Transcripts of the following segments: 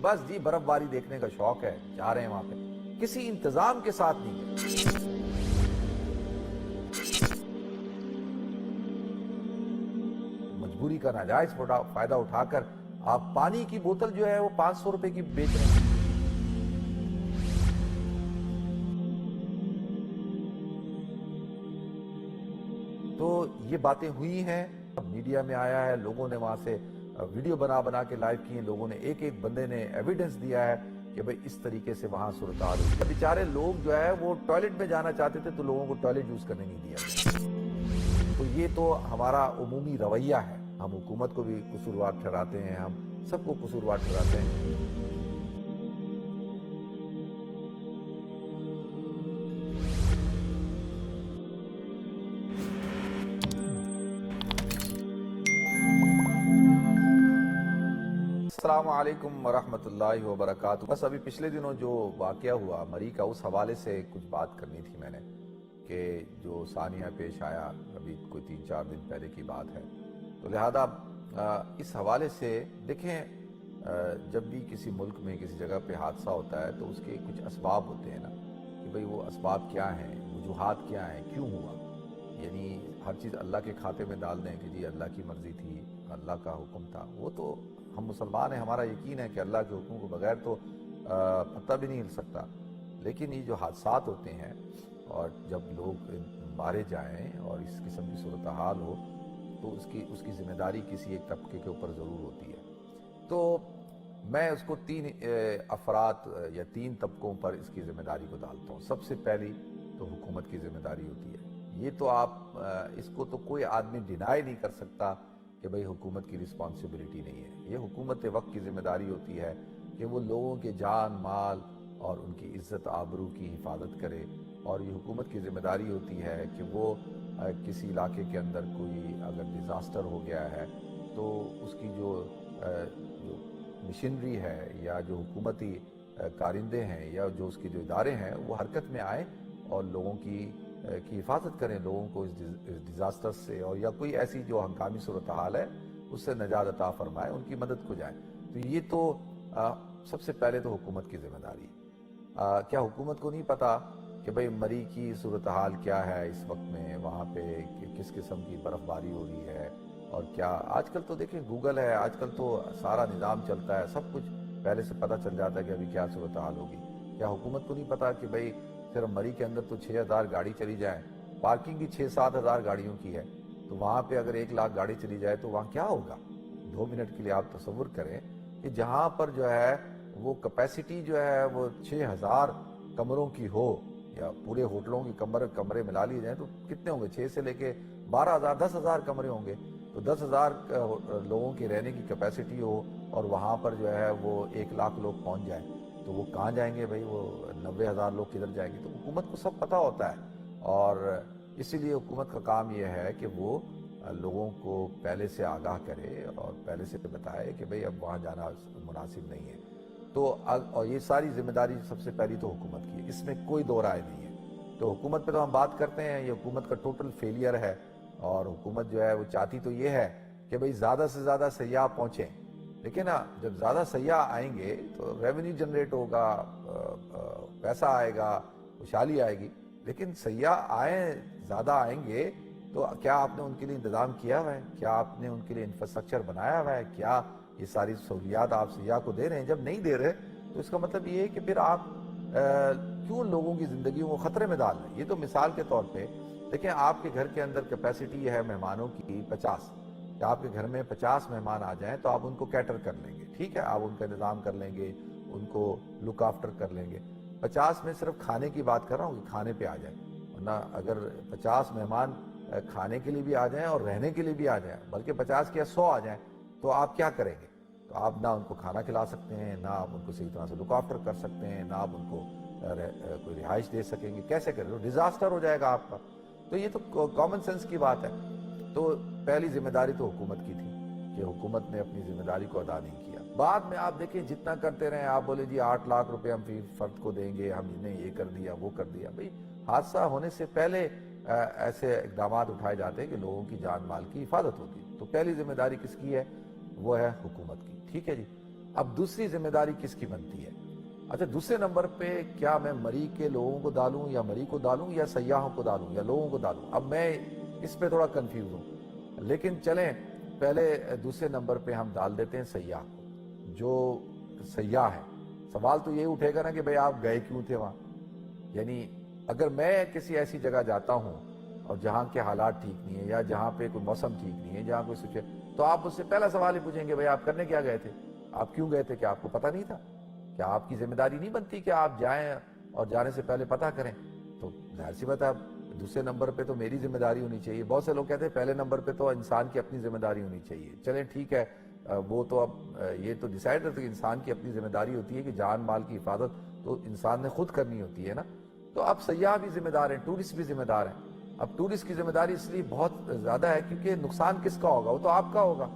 بس جی برف باری دیکھنے کا شوق ہے، جا رہے ہیں وہاں پہ، کسی انتظام کے ساتھ نہیں گئے۔ مجبوری کا ناجائز فائدہ اٹھا کر آپ پانی کی بوتل جو ہے وہ 500 روپے کی بیچ رہے ہیں۔ تو یہ باتیں ہوئی ہیں، میڈیا میں آیا ہے، لوگوں نے وہاں سے ویڈیو بنا کے لائیو کی ہیں، لوگوں نے ایک بندے نے ایویڈنس دیا ہے کہ بھئی اس طریقے سے وہاں صورتحال ہوئی۔ بیچارے لوگ جو ہے وہ ٹوائلٹ میں جانا چاہتے تھے تو لوگوں کو ٹوائلٹ یوز کرنے نہیں دیا گیا۔ تو یہ تو ہمارا عمومی رویہ ہے، ہم حکومت کو بھی قصوروار ٹھہراتے ہیں، ہم سب کو قصوروار ٹھہراتے ہیں۔ السلام علیکم ورحمۃ اللہ وبرکاتہ۔ بس ابھی پچھلے دنوں جو واقعہ ہوا مری کا، اس حوالے سے کچھ بات کرنی تھی میں نے، کہ جو ثانیہ پیش آیا ابھی کوئی 3-4 دن پہلے کی بات ہے، تو لہذا اس حوالے سے دیکھیں، جب بھی کسی ملک میں کسی جگہ پہ حادثہ ہوتا ہے تو اس کے کچھ اسباب ہوتے ہیں نا، کہ بھئی وہ اسباب کیا ہیں، وجوہات کیا ہیں، کیوں ہوا۔ یعنی ہر چیز اللہ کے کھاتے میں ڈال دیں کہ جی اللہ کی مرضی تھی، اللہ کا حکم تھا، وہ تو ہم مسلمان ہیں، ہمارا یقین ہے کہ اللہ کے حکم کو بغیر تو پتہ بھی نہیں ہل سکتا۔ لیکن یہ جو حادثات ہوتے ہیں اور جب لوگ مارے جائیں اور اس قسم کی صورتحال ہو تو اس کی ذمہ داری کسی ایک طبقے کے اوپر ضرور ہوتی ہے۔ تو میں اس کو 3 افراد یا 3 طبقوں پر اس کی ذمہ داری کو ڈالتا ہوں۔ سب سے پہلی تو حکومت کی ذمہ داری ہوتی ہے، یہ تو آپ اس کو تو کوئی آدمی ڈینائی نہیں کر سکتا کہ بھئی حکومت کی رسپانسبلٹی نہیں ہے۔ یہ حکومت وقت کی ذمہ داری ہوتی ہے کہ وہ لوگوں کے جان مال اور ان کی عزت آبرو کی حفاظت کرے، اور یہ حکومت کی ذمہ داری ہوتی ہے کہ وہ کسی علاقے کے اندر کوئی اگر ڈیزاسٹر ہو گیا ہے تو اس کی جو مشنری ہے یا جو حکومتی کارندے ہیں یا جو اس کے جو ادارے ہیں وہ حرکت میں آئیں اور لوگوں کی حفاظت کریں، لوگوں کو اس ڈیزاسٹر سے اور یا کوئی ایسی جو ہنگامی صورتحال ہے اس سے نجات عطا فرمائے، ان کی مدد کو جائیں۔ تو یہ تو سب سے پہلے تو حکومت کی ذمہ داری ہے۔ کیا حکومت کو نہیں پتا کہ بھئی مری کی صورتحال کیا ہے اس وقت میں، وہاں پہ کس قسم کی برف باری ہو رہی ہے، اور کیا آج کل تو دیکھیں گوگل ہے، آج کل تو سارا نظام چلتا ہے، سب کچھ پہلے سے پتہ چل جاتا ہے کہ ابھی کیا صورتحال ہوگی۔ کیا حکومت کو نہیں پتا کہ بھئی صرف مری کے اندر تو 6,000 گاڑی چلی جائیں، پارکنگ بھی 6-7 ہزار گاڑیوں کی ہے، تو وہاں پہ اگر 1 لاکھ گاڑی چلی جائے تو وہاں کیا ہوگا؟ 2 منٹ کے لیے آپ تصور کریں کہ جہاں پر جو ہے وہ کیپیسٹی جو ہے وہ 6,000 کمروں کی ہو، یا پورے ہوٹلوں کی کمرے ملا لیے جائیں تو کتنے ہوں گے؟ 6 سے لے کے 12,000 10,000 کمرے ہوں گے، تو 10,000 لوگوں کی رہنے کی کیپیسٹی ہو اور وہاں پر جو ہے وہ 1 لاکھ لوگ پہنچ جائیں تو وہ کہاں جائیں گے بھائی؟ وہ 90,000 لوگ کدھر جائیں گے؟ تو حکومت کو سب پتہ ہوتا ہے، اور اسی لیے حکومت کا کام یہ ہے کہ وہ لوگوں کو پہلے سے آگاہ کرے اور پہلے سے بتائے کہ بھئی اب وہاں جانا مناسب نہیں ہے۔ تو اور یہ ساری ذمہ داری سب سے پہلی تو حکومت کی ہے، اس میں کوئی دو رائے نہیں ہے۔ تو حکومت پہ تو ہم بات کرتے ہیں، یہ حکومت کا ٹوٹل فیلئر ہے، اور حکومت جو ہے وہ چاہتی تو یہ ہے کہ بھئی زیادہ سے زیادہ سیاح پہنچیں، لیکن جب زیادہ سیاح آئیں گے تو ریونیو جنریٹ ہوگا، پیسہ آئے گا، خوشحالی آئے گی، لیکن سیاح زیادہ آئیں گے تو کیا آپ نے ان کے لیے انتظام کیا ہوا ہے؟ کیا آپ نے ان کے لیے انفراسٹرکچر بنایا ہوا ہے؟ کیا یہ ساری سہولیات آپ سیاح کو دے رہے ہیں؟ جب نہیں دے رہے تو اس کا مطلب یہ ہے کہ پھر آپ کیوں لوگوں کی زندگیوں کو خطرے میں ڈال رہے ہیں؟ یہ تو مثال کے طور پہ دیکھیں، آپ کے گھر کے اندر کیپیسٹی ہے مہمانوں کی 50، کہ آپ کے گھر میں 50 مہمان آ جائیں تو آپ ان کو کیٹر کر لیں گے، ٹھیک ہے، آپ ان کا انتظام کر لیں گے، ان کو لک آفٹر کر لیں گے۔ 50 میں صرف کھانے کی بات کر رہا ہوں کہ کھانے پہ آ جائیں، ورنہ اگر 50 مہمان کھانے کے لیے بھی آ جائیں اور رہنے کے لیے بھی آ جائیں، بلکہ 50 کے 100 آ جائیں، تو آپ کیا کریں گے؟ تو آپ نہ ان کو کھانا کھلا سکتے ہیں، نہ آپ ان کو صحیح طرح سے لک آفٹر کر سکتے ہیں، نہ آپ ان کو کوئی رہائش دے سکیں گے، کیسے کریں گے؟ ڈیزاسٹر ہو جائے گا آپ کا۔ تو یہ تو کامن سینس کی بات ہے۔ تو پہلی ذمہ داری تو حکومت کی تھی کہ حکومت نے اپنی ذمہ داری کو ادا نہیں کیا۔ بعد میں آپ دیکھیں جتنا کرتے رہیں، آپ بولے جی 8 لاکھ روپے ہم فی فرد کو دیں گے، ہم نے یہ کر دیا وہ کر دیا۔ بھئی حادثہ ہونے سے پہلے ایسے اقدامات اٹھائے جاتے ہیں کہ لوگوں کی جان مال کی حفاظت ہوتی ہے۔ تو پہلی ذمہ داری کس کی ہے؟ وہ ہے حکومت کی، ٹھیک ہے جی۔ اب دوسری ذمہ داری کس کی بنتی ہے؟ اچھا دوسرے نمبر پہ کیا میں مری کے لوگوں کو ڈالوں یا مری کو ڈالوں یا سیاحوں کو ڈالوں یا لوگوں کو ڈالوں؟ اب میں اس پہ تھوڑا کنفیوز ہوں، لیکن چلیں پہلے دوسرے نمبر پہ ہم ڈال دیتے ہیں سیاح کو۔ جو سیاح ہے، سوال تو یہ اٹھے گا نا کہ بھئی آپ گئے کیوں تھے وہاں؟ یعنی اگر میں کسی ایسی جگہ جاتا ہوں اور جہاں کے حالات ٹھیک نہیں ہیں یا جہاں پہ کوئی موسم ٹھیک نہیں ہے، جہاں کوئی سچویشن، تو آپ اس سے پہلا سوال ہی پوچھیں گے بھئی آپ کرنے کیا گئے تھے؟ آپ کیوں گئے تھے؟ کیا آپ کو پتہ نہیں تھا؟ کیا آپ کی ذمہ داری نہیں بنتی کہ آپ جائیں اور جانے سے پہلے پتہ کریں؟ تو ظاہر سی بات ہے دوسرے نمبر پہ تو میری ذمہ داری ہونی چاہیے۔ بہت سے لوگ کہتے ہیں پہلے نمبر پہ تو انسان کی اپنی ذمہ داری ہونی چاہیے۔ چلیں ٹھیک ہے، وہ تو اب یہ تو ڈیسائیڈ ہے کہ انسان کی اپنی ذمہ داری ہوتی ہے کہ جان مال کی حفاظت تو انسان نے خود کرنی ہوتی ہے نا۔ تو اب سیاح بھی ذمہ دار ہیں، ٹورسٹ بھی ذمہ دار ہیں۔ اب ٹورسٹ کی ذمہ داری اس لیے بہت زیادہ ہے کیونکہ نقصان کس کا ہوگا؟ وہ تو آپ کا ہوگا۔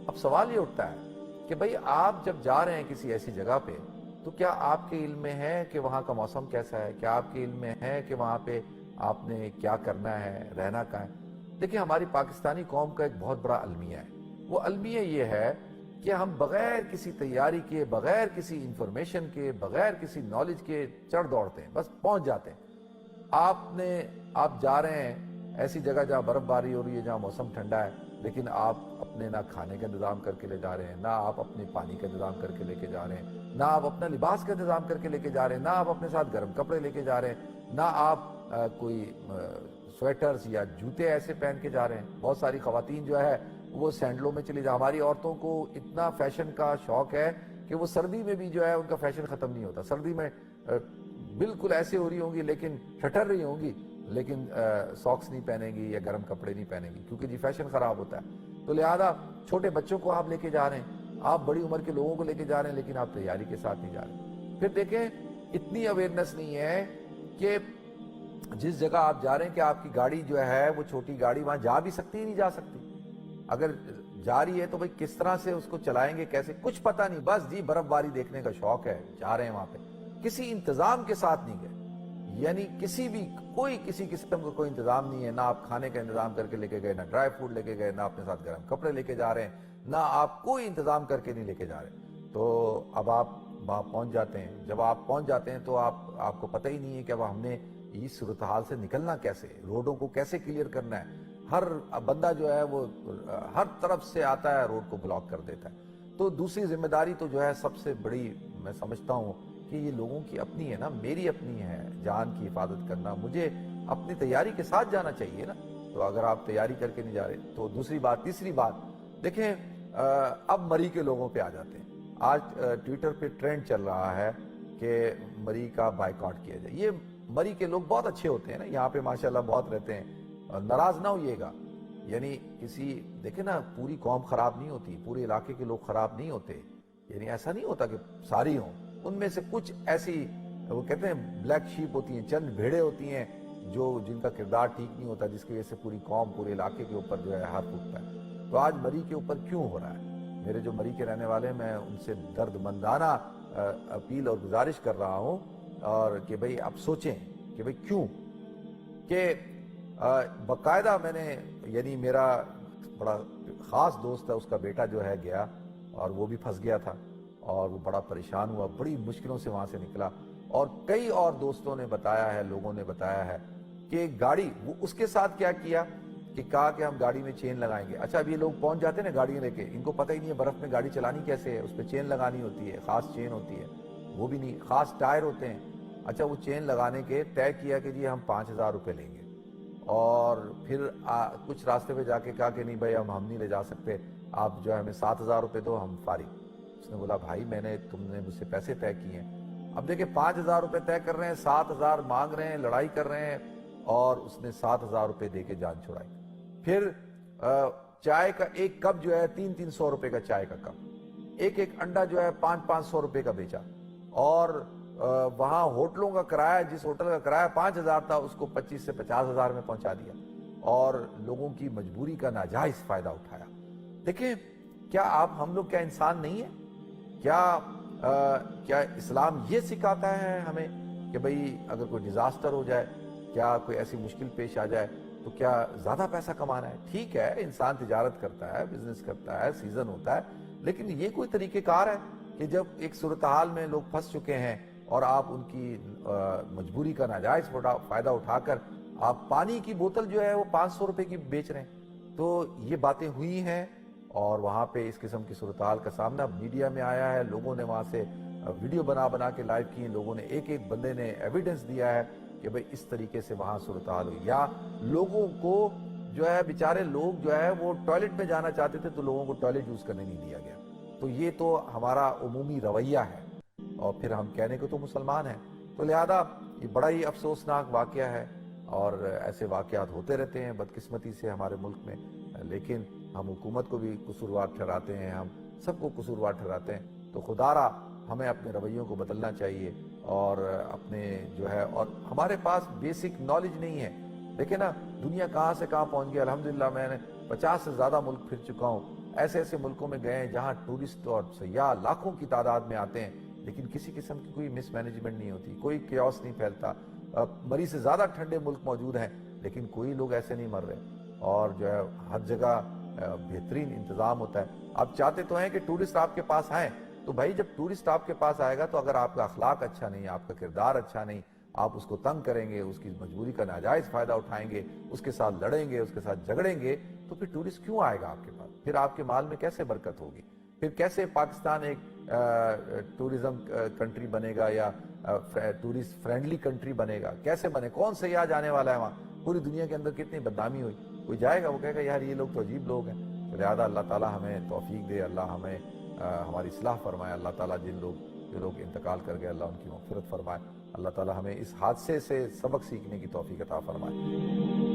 اب سوال یہ اٹھتا ہے کہ بھئی آپ جب جا رہے ہیں کسی ایسی جگہ پہ تو کیا آپ کے علم میں ہے کہ وہاں کا موسم کیسا ہے؟ کیا آپ کے علم میں ہے کہ وہاں پہ آپ نے کیا کرنا ہے، رہنا کہاں ہے؟ دیکھیں ہماری پاکستانی قوم کا ایک بہت بڑا المیہ ہے۔ وہ المیہ یہ ہے کہ ہم بغیر کسی تیاری کے، بغیر کسی انفارمیشن کے، بغیر کسی نالج کے چڑھ دوڑتے ہیں، بس پہنچ جاتے ہیں۔ آپ جا رہے ہیں ایسی جگہ جہاں برف باری ہو رہی ہے، جہاں موسم ٹھنڈا ہے، لیکن آپ اپنے نہ کھانے کا انتظام کر کے لے جا رہے ہیں، نہ آپ اپنے پانی کا انتظام کر کے لے کے جا رہے ہیں، نہ آپ اپنا لباس کا انتظام کر کے لے کے جا رہے ہیں، نہ آپ اپنے ساتھ گرم کپڑے لے کے جا رہے ہیں، نہ آپ کوئی سویٹرز یا جوتے ایسے پہن کے جا رہے ہیں۔ بہت ساری خواتین جو ہے وہ سینڈلوں میں چلی جا، ہماری عورتوں کو اتنا فیشن کا شوق ہے کہ وہ سردی میں بھی جو ہے ان کا فیشن ختم نہیں ہوتا۔ سردی میں بالکل ایسے ہو رہی ہوں گی لیکن ٹھٹر رہی ہوں گی، لیکن ساکس نہیں پہنیں گی یا گرم کپڑے نہیں پہنیں گی کیونکہ جی فیشن خراب ہوتا ہے۔ تو لہذا چھوٹے بچوں کو آپ لے کے جا رہے ہیں، آپ بڑی عمر کے لوگوں کو لے کے جا رہے ہیں، لیکن آپ تیاری کے ساتھ نہیں جا رہے۔ پھر دیکھیں اتنی اویئرنیس نہیں ہے کہ جس جگہ آپ جا رہے ہیں کہ آپ کی گاڑی جو ہے وہ چھوٹی گاڑی وہاں جا بھی سکتی نہیں جا سکتی، اگر جا رہی ہے تو بھئی کس طرح سے اس کو چلائیں گے، کیسے، کچھ پتہ نہیں، بس جی برف باری دیکھنے کا شوق ہے، جا رہے ہیں وہاں پہ، کسی انتظام کے ساتھ نہیں گئے، یعنی کسی قسم کا کوئی انتظام نہیں ہے، نہ آپ کھانے کا انتظام کر کے لے کے گئے، نہ ڈرائی فوڈ لے کے گئے، نہ اپنے ساتھ گرم کپڑے لے کے جا رہے ہیں، نہ آپ کوئی انتظام کر کے نہیں لے کے جا رہے۔ تو اب آپ وہاں پہنچ جاتے ہیں، جب آپ پہنچ جاتے ہیں تو آپ کو پتہ ہی نہیں ہے کہ اب ہم نے اس صورتحال سے نکلنا کیسے، روڈوں کو کیسے کلیئر کرنا ہے۔ ہر بندہ جو ہے وہ ہر طرف سے آتا ہے، روڈ کو بلاک کر دیتا ہے۔ تو دوسری ذمہ داری تو جو ہے سب سے بڑی میں سمجھتا ہوں کہ یہ لوگوں کی اپنی ہے نا، میری اپنی ہے، جان کی حفاظت کرنا، مجھے اپنی تیاری کے ساتھ جانا چاہیے نا۔ تو اگر آپ تیاری کر کے نہیں جا رہے تو تیسری بات دیکھیں، اب مری کے لوگوں پہ آ جاتے ہیں۔ آج ٹویٹر پہ ٹرینڈ چل رہا ہے کہ مری کا بائیکاٹ کیا جائے۔ یہ مری کے لوگ بہت اچھے ہوتے ہیں نا، یہاں پہ ماشاءاللہ بہت رہتے ہیں، ناراض نہ ہوئیے گا، یعنی دیکھیں نا پوری قوم خراب نہیں ہوتی، پورے علاقے کے لوگ خراب نہیں ہوتے، یعنی ایسا نہیں ہوتا کہ ساری ہوں، ان میں سے کچھ ایسی وہ کہتے ہیں بلیک شیپ ہوتی ہیں، چند بھیڑیں ہوتی ہیں جن کا کردار ٹھیک نہیں ہوتا، جس کی وجہ سے پوری قوم، پورے علاقے کے اوپر جو ہے ہاتھ اٹھتا ہے۔ تو آج مری کے اوپر کیوں ہو رہا ہے؟ میرے جو مری کے رہنے والے ہیں، میں ان سے درد مندانہ اپیل اور گزارش کر رہا ہوں اور کہ بھئی آپ سوچیں کہ بھئی کیوں، کہ باقاعدہ میں نے، یعنی میرا بڑا خاص دوست ہے، اس کا بیٹا جو ہے گیا اور وہ بھی پھنس گیا تھا اور وہ بڑا پریشان ہوا، بڑی مشکلوں سے وہاں سے نکلا، اور کئی اور دوستوں نے بتایا ہے، لوگوں نے بتایا ہے کہ گاڑی، وہ اس کے ساتھ کیا کیا کہ کہا کہ ہم گاڑی میں چین لگائیں گے۔ اچھا اب یہ لوگ پہنچ جاتے ہیں نا گاڑیاں لے کے، ان کو پتہ ہی نہیں ہے برف میں گاڑی چلانی کیسے ہے، اس پہ چین لگانی ہوتی ہے، خاص چین ہوتی ہے، وہ بھی نہیں، خاص ٹائر ہوتے ہیں۔ اچھا وہ چین لگانے کے طے کیا کہ جی ہم 5000 روپے لیں گے، اور پھر کچھ راستے پہ جا کے کہا کہ نہیں بھائی ہم نہیں لے جا سکتے، آپ جو ہے ہمیں 7000 روپے دو، ہم فارغ۔ اس نے بولا بھائی تم نے مجھ سے پیسے طے کیے ہیں، اب دیکھیں 5000 روپے طے کر رہے ہیں، 7000 مانگ رہے ہیں، لڑائی کر رہے ہیں، اور اس نے 7000 روپے دے کے جان چھڑائی۔ پھر چائے کا ایک کپ جو ہے 300 روپے کا چائے کا کپ، ایک انڈا جو ہے 500 روپے کا بیچا، اور وہاں ہوٹلوں کا کرایہ، جس ہوٹل کا کرایہ 5000 تھا اس کو 25 سے 50,000 میں پہنچا دیا، اور لوگوں کی مجبوری کا ناجائز فائدہ اٹھایا۔ دیکھیں کیا ہم لوگ کیا انسان نہیں ہیں؟ کیا اسلام یہ سکھاتا ہے ہمیں کہ بھئی اگر کوئی ڈیزاسٹر ہو جائے، کیا کوئی ایسی مشکل پیش آ جائے تو کیا زیادہ پیسہ کمانا ہے؟ ٹھیک ہے انسان تجارت کرتا ہے، بزنس کرتا ہے، سیزن ہوتا ہے، لیکن یہ کوئی طریقہ کار ہے؟ کہ جب ایک صورتحال میں لوگ پھنس چکے ہیں اور آپ ان کی مجبوری کا ناجائز فائدہ اٹھا کر آپ پانی کی بوتل جو ہے وہ 500 روپے کی بیچ رہے ہیں. تو یہ باتیں ہوئی ہیں اور وہاں پہ اس قسم کی صورتحال کا سامنا میڈیا میں آیا ہے. لوگوں نے وہاں سے ویڈیو بنا کے لائیو کی. لوگوں نے ایک بندے نے ایویڈنس دیا ہے کہ بھئی اس طریقے سے وہاں صورتحال ہوئی. یا لوگوں کو جو ہے بیچارے لوگ جو ہے وہ ٹوائلٹ میں جانا چاہتے تھے تو لوگوں کو ٹوائلٹ یوز کرنے نہیں دیا گیا. تو یہ تو ہمارا عمومی رویہ ہے اور پھر ہم کہنے کو تو مسلمان ہیں. تو لہذا یہ بڑا ہی افسوسناک واقعہ ہے اور ایسے واقعات ہوتے رہتے ہیں بدقسمتی سے ہمارے ملک میں. لیکن ہم حکومت کو بھی قصوروار ٹھہراتے ہیں, ہم سب کو قصوروار ٹھہراتے ہیں. تو خدا را ہمیں اپنے رویوں کو بدلنا چاہیے اور اپنے جو ہے, اور ہمارے پاس بیسک نالج نہیں ہے. دیکھیں نا دنیا کہاں سے کہاں پہنچ گیا. الحمدللہ میں نے 50 سے زیادہ ملک پھر چکا ہوں. ایسے ملکوں میں گئے ہیں جہاں ٹورسٹ اور سیاح لاکھوں کی تعداد میں آتے ہیں لیکن کسی قسم کی کوئی مس مینجمنٹ نہیں ہوتی, کوئی کیوس نہیں پھیلتا. مری سے زیادہ ٹھنڈے ملک موجود ہیں لیکن کوئی لوگ ایسے نہیں مر رہے اور جو ہے ہر جگہ بہترین انتظام ہوتا ہے. آپ چاہتے تو ہیں کہ ٹورسٹ آپ کے پاس آئیں, تو بھائی جب ٹورسٹ آپ کے پاس آئے گا تو اگر آپ کا اخلاق اچھا نہیں, آپ کا کردار اچھا نہیں, آپ اس کو تنگ کریں گے, اس کی مجبوری کا ناجائز فائدہ اٹھائیں گے, اس کے ساتھ لڑیں گے, اس کے ساتھ جھگڑیں گے, تو پھر ٹورسٹ کیوں آئے گا آپ کے پاس؟ پھر آپ کے مال میں کیسے برکت ہوگی؟ پھر کیسے پاکستان ایک ٹورزم کنٹری بنے گا یا ٹورسٹ فرینڈلی کنٹری بنے گا؟ کیسے بنے؟ کون سیاح جانے والا ہے وہاں؟ پوری دنیا کے اندر کتنی بدنامی ہوئی. کوئی جائے گا وہ کہے گا یار یہ لوگ تو عجیب لوگ ہیں. تو لہٰذا اللہ تعالیٰ ہمیں توفیق دے, اللہ ہمیں ہماری اصلاح فرمائے. اللہ تعالیٰ جو لوگ انتقال کر گئے اللہ ان کی مغفرت فرمائے. اللہ تعالیٰ ہمیں اس حادثے سے سبق سیکھنے کی توفیق عطا فرمائے.